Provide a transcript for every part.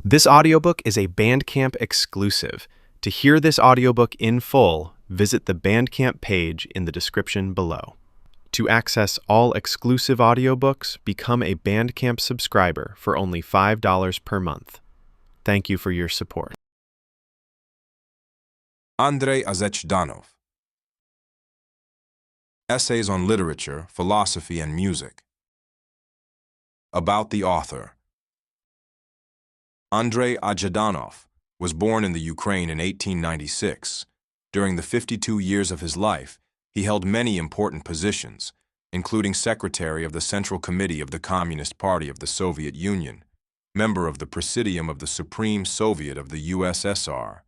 This audiobook is a Bandcamp exclusive. To hear this audiobook in full, visit the Bandcamp page in the description below. To access all exclusive audiobooks, become a Bandcamp subscriber for only $5 per month. Thank you for your support. Andrei Zhdanov. Essays on Literature, Philosophy, and Music. About the author. Andrei Zhdanov was born in the Ukraine in 1896. During the 52 years of his life, he held many important positions, including Secretary of the Central Committee of the Communist Party of the Soviet Union, member of the Presidium of the Supreme Soviet of the USSR,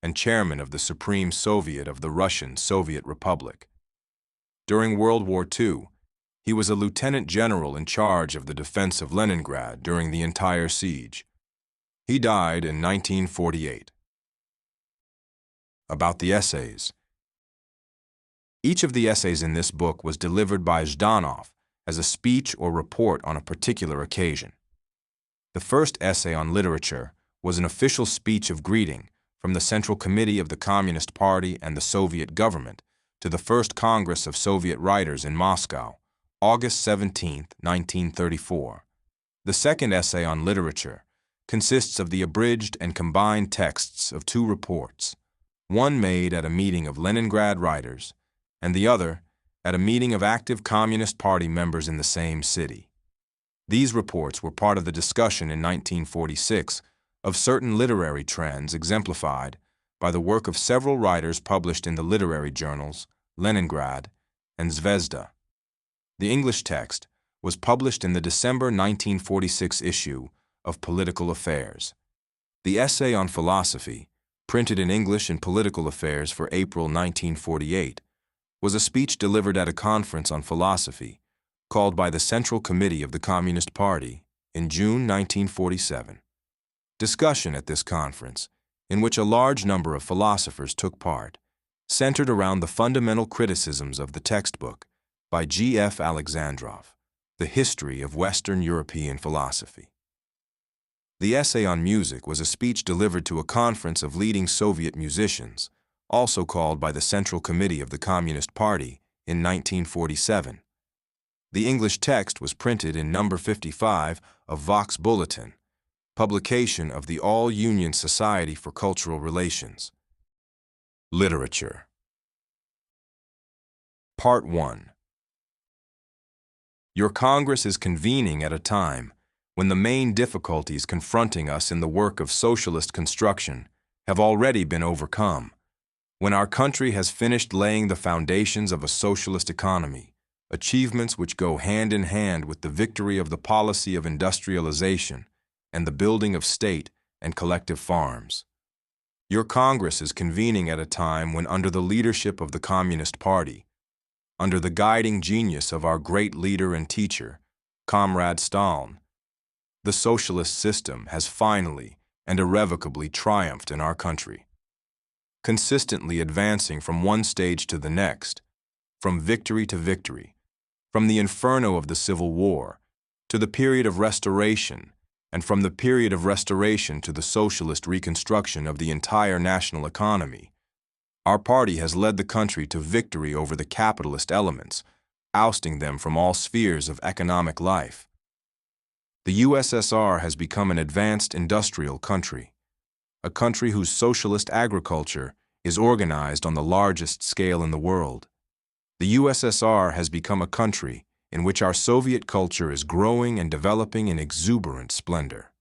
and Chairman of the Supreme Soviet of the Russian Soviet Republic. During World War II, he was a lieutenant general in charge of the defense of Leningrad during the entire siege. He died in 1948. About the essays. Each of the essays in this book was delivered by Zhdanov as a speech or report on a particular occasion. The first essay on literature was an official speech of greeting from the Central Committee of the Communist Party and the Soviet government to the First Congress of Soviet Writers in Moscow, August 17, 1934. The second essay on literature consists of the abridged and combined texts of two reports, one made at a meeting of Leningrad writers, and the other at a meeting of active Communist Party members in the same city. These reports were part of the discussion in 1946 of certain literary trends exemplified by the work of several writers published in the literary journals Leningrad and Zvezda. The English text was published in the December 1946 issue of Political Affairs. The essay on philosophy, printed in English in Political Affairs for April 1948, was a speech delivered at a conference on philosophy called by the Central Committee of the Communist Party in June 1947. Discussion at this conference, in which a large number of philosophers took part, centered around the fundamental criticisms of the textbook by G.F. Alexandrov, The History of Western European Philosophy. The essay on music was a speech delivered to a conference of leading Soviet musicians, also called by the Central Committee of the Communist Party in 1947. The English text was printed in number 55 of Vox Bulletin, publication of the All-Union Society for Cultural Relations. Literature. Part 1. Your Congress is convening at a time when the main difficulties confronting us in the work of socialist construction have already been overcome, when our country has finished laying the foundations of a socialist economy, achievements which go hand in hand with the victory of the policy of industrialization and the building of state and collective farms. Your Congress is convening at a time when, under the leadership of the Communist Party, under the guiding genius of our great leader and teacher, Comrade Stalin, the socialist system has finally and irrevocably triumphed in our country, consistently advancing from one stage to the next, from victory to victory, from the inferno of the Civil War to the period of restoration, and from the period of restoration to the socialist reconstruction of the entire national economy. Our party has led the country to victory over the capitalist elements, ousting them from all spheres of economic life. The USSR has become an advanced industrial country, a country whose socialist agriculture is organized on the largest scale in the world. The USSR has become a country in which our Soviet culture is growing and developing in exuberant splendor.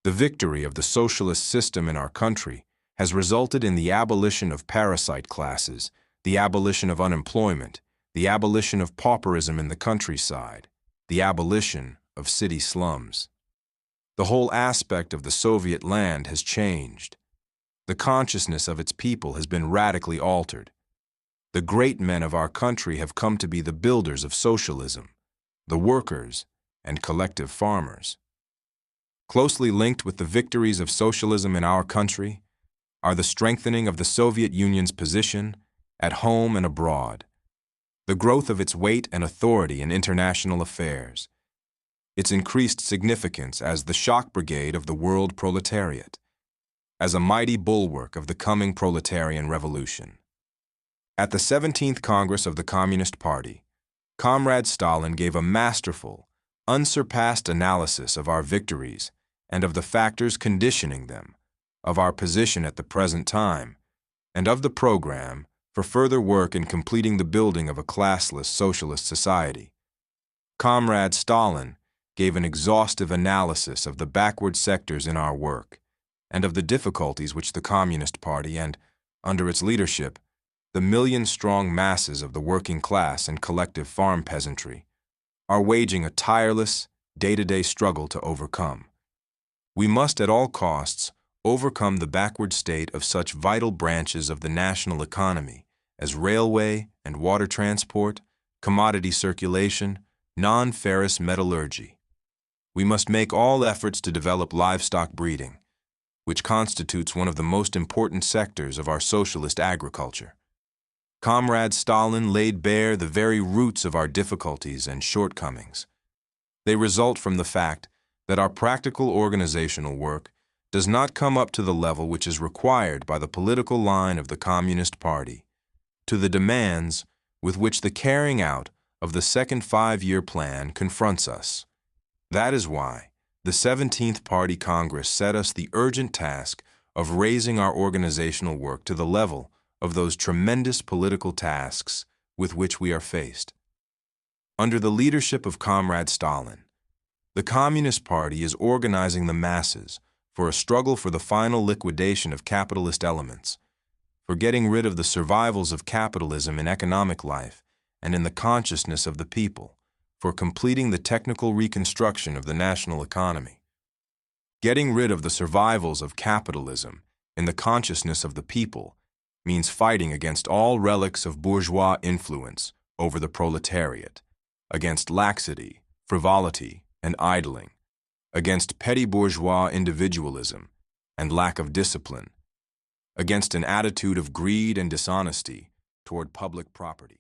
The victory of the socialist system in our country has resulted in the abolition of parasite classes, the abolition of unemployment, the abolition of pauperism in the countryside, the abolition of city slums. The whole aspect of the Soviet land has changed. The consciousness of its people has been radically altered. The great men of our country have come to be the builders of socialism, the workers and collective farmers. Closely linked with the victories of socialism in our country are the strengthening of the Soviet Union's position at home and abroad, the growth of its weight and authority in international affairs, its increased significance as the shock brigade of the world proletariat, as a mighty bulwark of the coming proletarian revolution. At the 17th Congress of the Communist Party, Comrade Stalin gave a masterful, unsurpassed analysis of our victories and of the factors conditioning them, of our position at the present time, and of the program for further work in completing the building of a classless socialist society. Comrade Stalin gave an exhaustive analysis of the backward sectors in our work, and of the difficulties which the Communist Party and, under its leadership, the million-strong masses of the working class and collective farm peasantry are waging a tireless, day-to-day struggle to overcome. We must at all costs overcome the backward state of such vital branches of the national economy as railway and water transport, commodity circulation, non-ferrous metallurgy. We must make all efforts to develop livestock breeding, which constitutes one of the most important sectors of our socialist agriculture. Comrade Stalin laid bare the very roots of our difficulties and shortcomings. They result from the fact that our practical organizational work does not come up to the level which is required by the political line of the Communist Party, to the demands with which the carrying out of the second five-year plan confronts us. That is why the 17th Party Congress set us the urgent task of raising our organizational work to the level of those tremendous political tasks with which we are faced. Under the leadership of Comrade Stalin, the Communist Party is organizing the masses for a struggle for the final liquidation of capitalist elements, for getting rid of the survivals of capitalism in economic life and in the consciousness of the people, for completing the technical reconstruction of the national economy. Getting rid of the survivals of capitalism in the consciousness of the people means fighting against all relics of bourgeois influence over the proletariat, against laxity, frivolity, and idling, against petty bourgeois individualism and lack of discipline, against an attitude of greed and dishonesty toward public property.